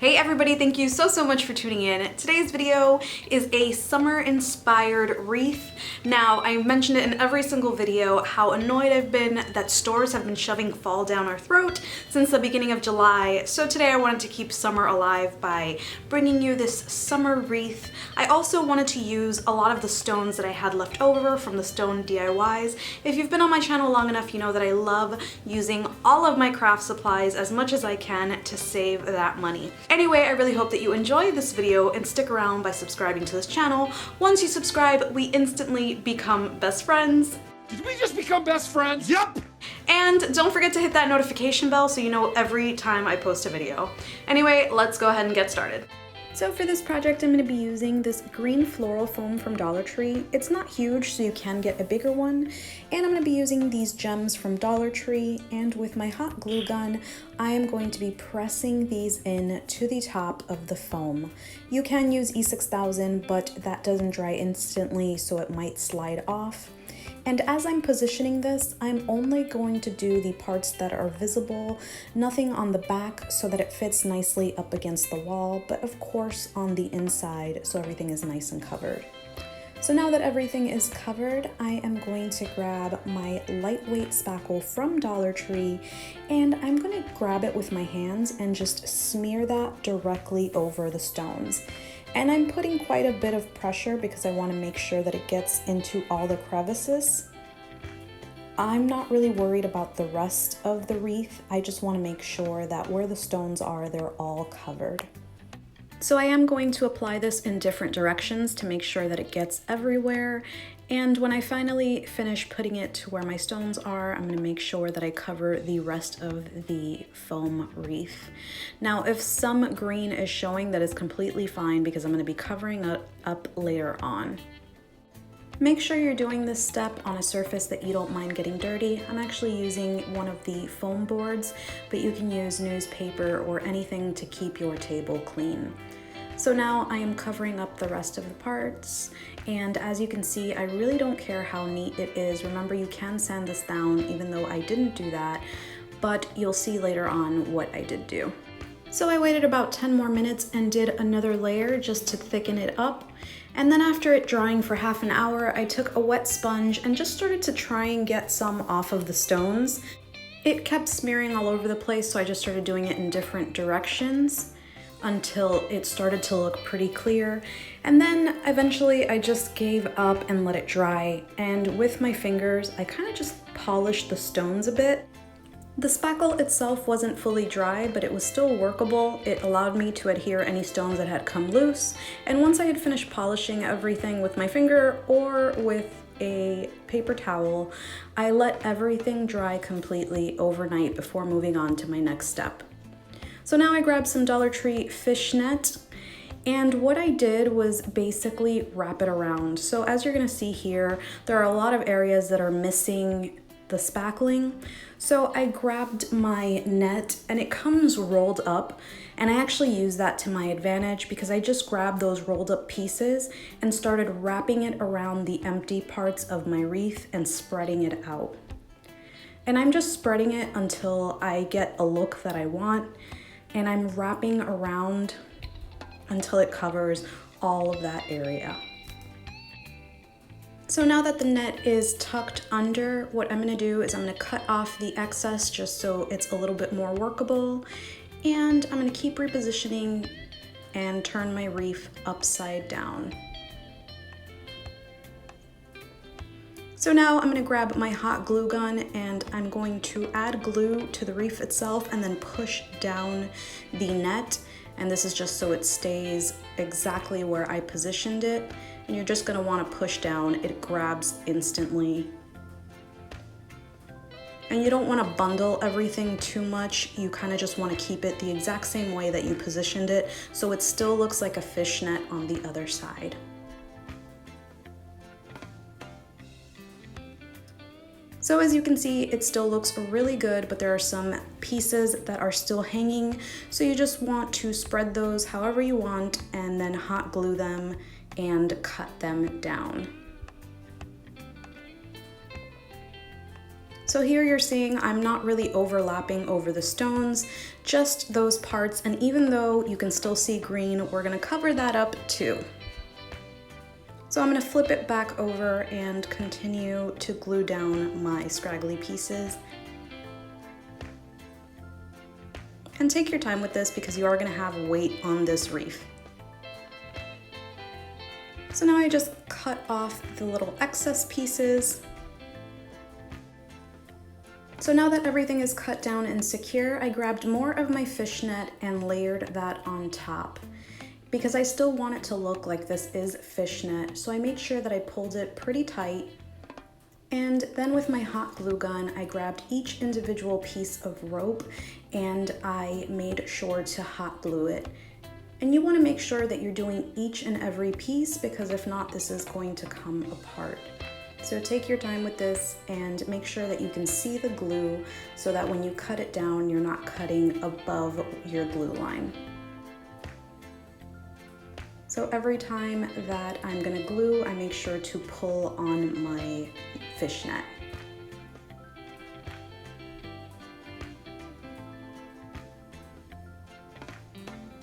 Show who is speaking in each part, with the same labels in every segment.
Speaker 1: Hey everybody, thank you so much for tuning in. Today's video is a summer-inspired wreath. Now, I mentioned it in every single video how annoyed I've been that stores have been shoving fall down our throat since the beginning of July. So today I wanted to keep summer alive by bringing you this summer wreath. I also wanted to use a lot of the stones that I had left over from the stone DIYs. If you've been on my channel long enough, you know that I love using all of my craft supplies as much as I can to save that money. Anyway, I really hope that you enjoy this video and stick around by subscribing to this channel. Once you subscribe, we instantly become best friends.
Speaker 2: Did we just become best friends? Yep!
Speaker 1: And don't forget to hit that notification bell so you know every time I post a video. Anyway, let's go ahead and get started. So for this project, I'm going to be using this green floral foam from Dollar Tree. It's not huge, so you can get a bigger one. And I'm going to be using these gems from Dollar Tree. And with my hot glue gun, I am going to be pressing these in to the top of the foam. You can use E6000, but that doesn't dry instantly, so it might slide off. And as I'm positioning this, I'm only going to do the parts that are visible, nothing on the back so that it fits nicely up against the wall, but of course on the inside so everything is nice and covered. So now that everything is covered, I am going to grab my lightweight spackle from Dollar Tree, and I'm going to grab it with my hands and just smear that directly over the stones. And I'm putting quite a bit of pressure because I want to make sure that it gets into all the crevices. I'm not really worried about the rest of the wreath. I just want to make sure that where the stones are, they're all covered. So I am going to apply this in different directions to make sure that it gets everywhere. And when I finally finish putting it to where my stones are, I'm going to make sure that I cover the rest of the foam wreath. Now, if some green is showing, that is completely fine because I'm going to be covering it up later on. Make sure you're doing this step on a surface that you don't mind getting dirty. I'm actually using one of the foam boards, but you can use newspaper or anything to keep your table clean. So now I am covering up the rest of the parts, and as you can see, I really don't care how neat it is. Remember, you can sand this down even though I didn't do that, but you'll see later on what I did do. So I waited about 10 more minutes and did another layer just to thicken it up. And then after it drying for half an hour, I took a wet sponge and just started to try and get some off of the stones. It kept smearing all over the place, so I just started doing it in different directions until it started to look pretty clear. And then eventually I just gave up and let it dry. And with my fingers, I kind of just polished the stones a bit. The spackle itself wasn't fully dry, but it was still workable. It allowed me to adhere any stones that had come loose. And once I had finished polishing everything with my finger or with a paper towel, I let everything dry completely overnight before moving on to my next step. So now I grabbed some Dollar Tree Fishnet, and what I did was basically wrap it around. So as you're gonna see here, there are a lot of areas that are missing the spackling. So I grabbed my net, and it comes rolled up, and I actually use that to my advantage because I just grabbed those rolled up pieces and started wrapping it around the empty parts of my wreath and spreading it out. And I'm just spreading it until I get a look that I want, and I'm wrapping around until it covers all of that area. So now that the net is tucked under, what I'm gonna do is I'm gonna cut off the excess just so it's a little bit more workable. And I'm gonna keep repositioning and turn my wreath upside down. So now I'm gonna grab my hot glue gun and I'm going to add glue to the wreath itself and then push down the net. And this is just so it stays exactly where I positioned it. And you're just gonna wanna push down, it grabs instantly. And you don't wanna bundle everything too much. You kinda just wanna keep it the exact same way that you positioned it so it still looks like a fishnet on the other side. So as you can see, it still looks really good, but there are some pieces that are still hanging. So you just want to spread those however you want and then hot glue them and cut them down. So here you're seeing I'm not really overlapping over the stones, just those parts, and even though you can still see green, we're gonna cover that up too. So I'm gonna flip it back over and continue to glue down my scraggly pieces. And take your time with this because you are gonna have weight on this wreath. So now I just cut off the little excess pieces. So now that everything is cut down and secure, I grabbed more of my fishnet and layered that on top because I still want it to look like this is fishnet. So I made sure that I pulled it pretty tight. And then with my hot glue gun, I grabbed each individual piece of rope and I made sure to hot glue it. And you want to make sure that you're doing each and every piece because if not, this is going to come apart. So take your time with this and make sure that you can see the glue so that when you cut it down, you're not cutting above your glue line. So every time that I'm gonna glue, I make sure to pull on my fishnet.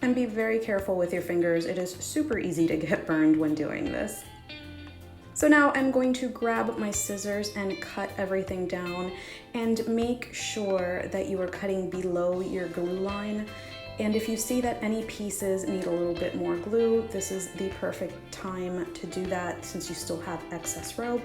Speaker 1: And be very careful with your fingers. It is super easy to get burned when doing this. So now I'm going to grab my scissors and cut everything down and make sure that you are cutting below your glue line. And if you see that any pieces need a little bit more glue, this is the perfect time to do that since you still have excess rope.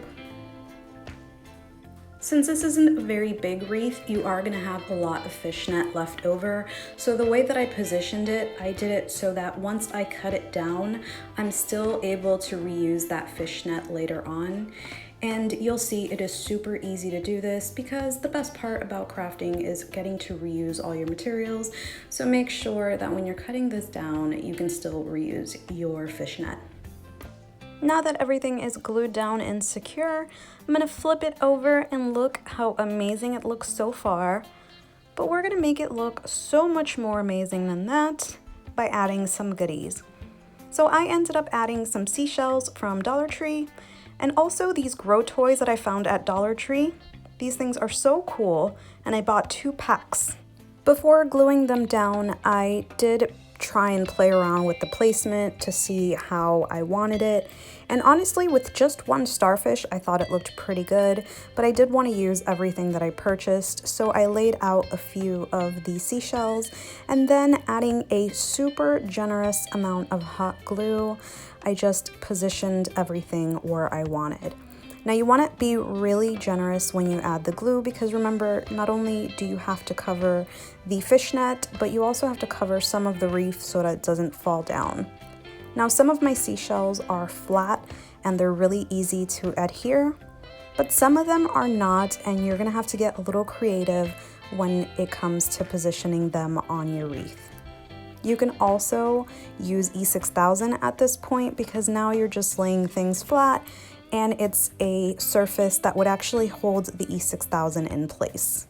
Speaker 1: Since this isn't a very big wreath, you are gonna have a lot of fishnet left over. So the way that I positioned it, I did it so that once I cut it down, I'm still able to reuse that fishnet later on. And you'll see it is super easy to do this because the best part about crafting is getting to reuse all your materials. So make sure that when you're cutting this down, you can still reuse your fishnet. Now that everything is glued down and secure, I'm gonna flip it over and look how amazing it looks so far. But we're gonna make it look so much more amazing than that by adding some goodies. So I ended up adding some seashells from Dollar Tree and also these grow toys that I found at Dollar Tree. These things are so cool and I bought 2 packs. Before gluing them down, I did try and play around with the placement to see how I wanted it. And honestly, with just one starfish, I thought it looked pretty good, but I did want to use everything that I purchased. So I laid out a few of the seashells and then adding a super generous amount of hot glue, I just positioned everything where I wanted. Now you want to be really generous when you add the glue because remember, not only do you have to cover the fishnet, but you also have to cover some of the reef so that it doesn't fall down. Now some of my seashells are flat and they're really easy to adhere, but some of them are not and you're going to have to get a little creative when it comes to positioning them on your wreath. You can also use E6000 at this point because now you're just laying things flat and it's a surface that would actually hold the E6000 in place.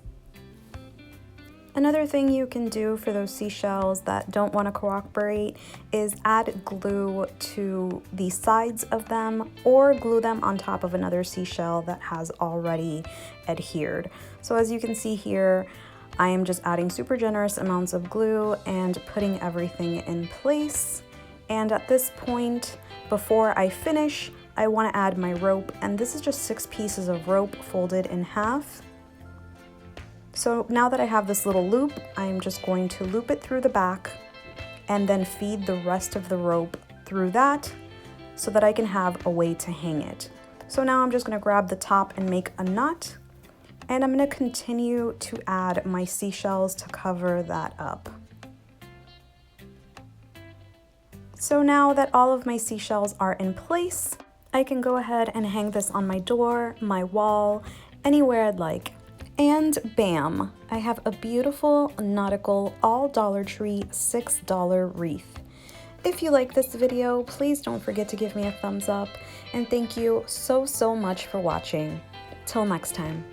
Speaker 1: Another thing you can do for those seashells that don't want to cooperate is add glue to the sides of them or glue them on top of another seashell that has already adhered. So as you can see here, I am just adding super generous amounts of glue and putting everything in place. And at this point, before I finish, I want to add my rope, and this is just 6 pieces of rope folded in half. So now that I have this little loop, I'm just going to loop it through the back and then feed the rest of the rope through that so that I can have a way to hang it. So now I'm just going to grab the top and make a knot, and I'm going to continue to add my seashells to cover that up. So now that all of my seashells are in place, I can go ahead and hang this on my door, my wall, anywhere I'd like. And bam, I have a beautiful nautical all Dollar Tree $6 wreath. If you like this video, please don't forget to give me a thumbs up, and thank you so much for watching. Till next time.